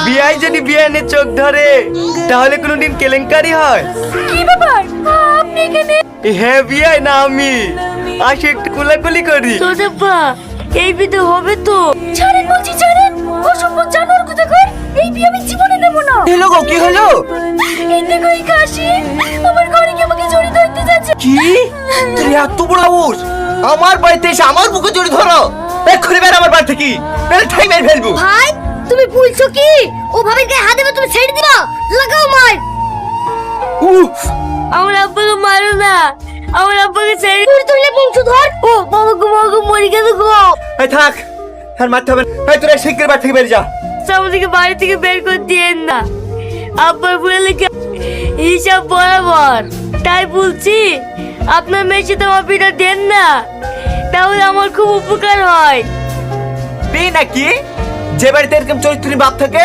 বিয়াই যদি বিয়ানের চোখ ধরে তাহলে কোনোদিন কেলেঙ্কারি হয়? কি ব্যাপার আপনি এখানে? হ্যাঁ বিয়াই না আমি আসে একটু কোলাকুলি করি। তোদেপা এই বিয়ে হবে তো? ছাড়েন বলছি ছাড়েন, অসম্ভব জানোয়ার কোথাকার, এই বিয়ে আমি জীবনে নেব না। হলো গো, কি হলো? এই দেখো এই কাশি আমার ঘরে কি আমাকে জড়িয়ে ধরতে যাচ্ছে। কি তুই এত বড় সাহস আমার বাড়িতে এসে আমার বুকে জড়ি ধরো? এক্ষুনি বের আমার বাড়ি থেকে, বের ঠাই মেরে ফেলবো। ভাই তুমি বলছো কি? ও ভাবির গায়ে হাত দেবে তুমি ছেড়ে দিবা? লাগাও মার। উফ আমার আব্বাকে মারো না, আমার আব্বাকে ছেড়ে তুললে বংশধর। ও বাবা মরে গেল গো। এই থাক, আর মারতে হবে না। এই তোরা শিগগির বাড়ি থেকে বেরিয়ে যা। আমাদেরকে বাড়ি থেকে বের করে দিয়েন না, আব্বার বলে লেখা হিসাব বরাবর। তাই বলছি আপনার মেয়ের সাথে আমার বিটা দেন না, তাহলে আমার খুব উপকার হয়। নাকি যে বাড়িতে এরকম চরিত্রের বাপ থাকে